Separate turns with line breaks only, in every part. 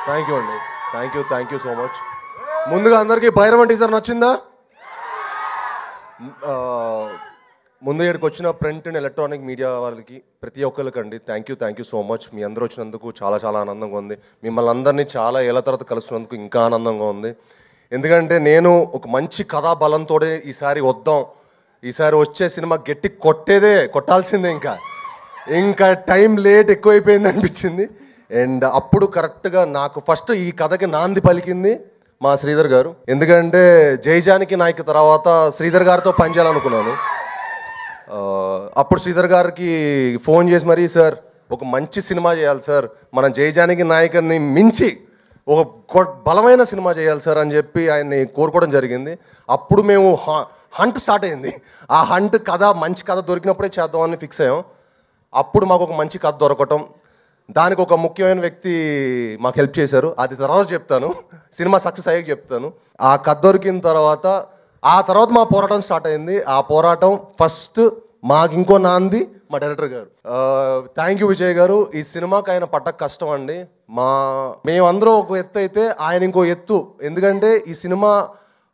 Thank you అండి, thank you so much. ముందుగా అందరికీ భైరవన్ టీజర్ నచ్చిందా? ముందు ఇక్కడికి వచ్చిన ప్రింట్ అండ్ ఎలక్ట్రానిక్ మీడియా వాళ్ళకి ప్రతి ఒక్కరికండి థ్యాంక్ యూ సో మచ్. మీ అందరూ వచ్చినందుకు చాలా చాలా ఆనందంగా ఉంది. మిమ్మల్ని అందరినీ చాలా ఏళ్ళ తర్వాత కలుసుకున్నందుకు ఇంకా ఆనందంగా ఉంది. ఎందుకంటే నేను ఒక మంచి కథా బలంతో ఈసారి ఈసారి వచ్చే సినిమా గట్టి కొట్టాల్సిందే. ఇంకా టైం లేట్ ఎక్కువైపోయింది అనిపించింది. అండ్ అప్పుడు కరెక్ట్గా నాకు ఫస్ట్ ఈ కథకి నాంది పలికింది మా శ్రీధర్ గారు. ఎందుకంటే జయజానికి నాయక్ తర్వాత శ్రీధర్ గారితో పనిచేయాలనుకున్నాను. అప్పుడు శ్రీధర్ గారికి ఫోన్ చేసి మరీ, సార్ ఒక మంచి సినిమా చేయాలి సార్, మన జయజానికి నాయకుని మించి ఒక బలమైన సినిమా చేయాలి సార్ అని చెప్పి ఆయన్ని కోరుకోవడం జరిగింది. అప్పుడు మేము హంట్ స్టార్ట్ అయింది. ఆ హంట్ మంచి కథ దొరికినప్పుడే చేద్దామని ఫిక్స్ అయ్యాం. అప్పుడు మాకు ఒక మంచి కథ దొరకటం, దానికి ఒక ముఖ్యమైన వ్యక్తి మాకు హెల్ప్ చేశారు. అది తర్వాత చెప్తాను, సినిమా సక్సెస్ అయ్యాక చెప్తాను. ఆ కథ దొరికిన తర్వాత మా పోరాటం స్టార్ట్ అయింది. ఆ పోరాటం ఫస్ట్ మాకు ఇంకో నాంది మా డైరెక్టర్ గారు. థ్యాంక్ యూ విజయ్ గారు. ఈ సినిమాకి ఆయన పడ్డ కష్టం అండి. మేమందరం ఒక ఎత్తు అయితే ఆయన ఇంకో ఎత్తు. ఎందుకంటే ఈ సినిమా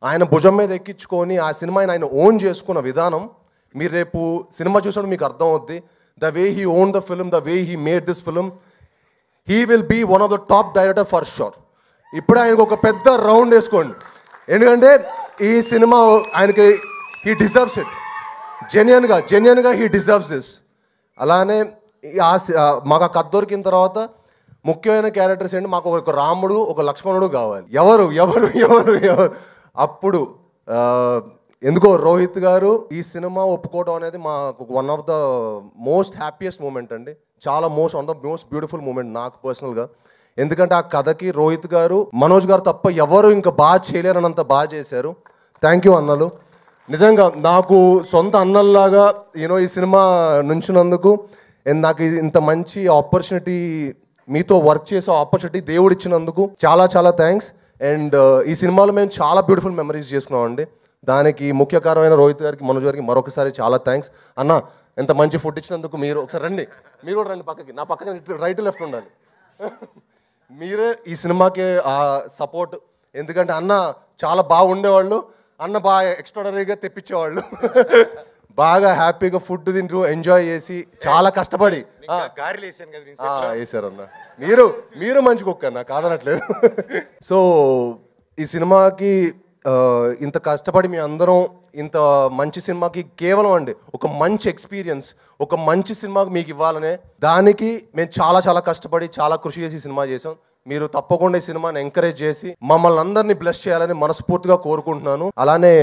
ఆయన భుజం మీద ఎక్కించుకొని ఆ సినిమాని ఆయన ఓన్ చేసుకున్న విధానం మీరు రేపు సినిమా చూసినప్పుడు మీకు అర్థం అవుద్ది. The way he own the film, the way he made this film, he will be one of the top director for sure. ఇప్పుడు ఆయనకు ఒక పెద్ద రౌండ్ వేసుకోండి. ఎందుకంటే ఈ సినిమా ఆయనకి హీ డిజర్వ్స్ ఇట్. జెన్యున్గా హీ డిజర్వ్స్ దిస్. అలానే మాకు ఆ కథ దొరికిన తర్వాత ముఖ్యమైన క్యారెక్టర్స్ ఏంటి, మాకు ఒక రాముడు ఒక లక్ష్మణుడు కావాలి. ఎవరు అప్పుడు ఎందుకో రోహిత్ గారు ఈ సినిమా ఒప్పుకోవడం అనేది మాకు one of the most happiest moment అండి. One of the most beautiful moment నాకు పర్సనల్గా. ఎందుకంటే ఆ కథకి రోహిత్ గారు, మనోజ్ గారు తప్ప ఎవరు ఇంకా బాగా చేయలేరనంత బాగా చేశారు. థ్యాంక్ యూ అన్నలు. నిజంగా నాకు సొంత అన్నల్లాగా ఈ సినిమా నుంచినందుకు, నాకు ఇంత మంచి ఆపర్చునిటీ, మీతో వర్క్ చేసే ఆపర్చునిటీ దేవుడు ఇచ్చినందుకు చాలా చాలా థ్యాంక్స్. అండ్ ఈ సినిమాలో మేము చాలా బ్యూటిఫుల్ మెమరీస్ చేసుకున్నామండి. దానికి ముఖ్య కారణమైన రోహిత్ గారికి, మనోజ్ గారికి మరొకసారి చాలా థ్యాంక్స్. అన్న ఎంత మంచి ఫుడ్ ఇచ్చినందుకు. మీరు ఒకసారి రండి, మీరు కూడా రండి పక్కకి. నా పక్కన రైట్ లెఫ్ట్ ఉండాలి. మీరే ఈ సినిమాకి సపోర్ట్. ఎందుకంటే అన్న చాలా బాగుండేవాళ్ళు, అన్న బాగా ఎక్స్ట్రాడనరీగా తెప్పించేవాళ్ళు. బాగా హ్యాపీగా ఫుడ్ తింటూ ఎంజాయ్ చేసి చాలా కష్టపడి వేసారన్న. మీరు మంచి కుక్క అన్న, కాదనట్లేదు. సో ఈ సినిమాకి ఇంత కష్టపడి మీ అందరం ఇంత మంచి సినిమాకి కేవలం అండి ఒక మంచి ఎక్స్పీరియన్స్, ఒక మంచి సినిమాకి మీకు ఇవ్వాలనే దానికి మేము చాలా చాలా కష్టపడి చాలా కృషి చేసి సినిమా చేసాం. మీరు తప్పకుండా ఈ సినిమాని ఎంకరేజ్ చేసి మమ్మల్ని అందరినీ బ్లెస్ చేయాలని మనస్ఫూర్తిగా కోరుకుంటున్నాను. అలానే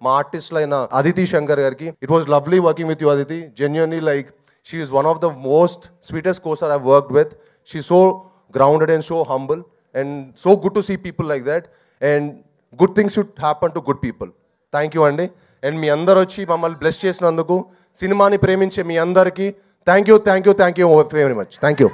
మా ఆర్టిస్టులైన అదితి శంకర్ గారికి, it was lovely working with you Aditi. Genuinely like she is one of the most sweetest costar I worked with. She so grounded and so humble and so good to see people like that. And good things should happen to good people. Thank you అండి. And మీ అందరు వచ్చి మమ్మల్ని bless చేసినందుకు, సినిమాని ప్రేమించే మీ అందరికీ thank you very much. Thank you.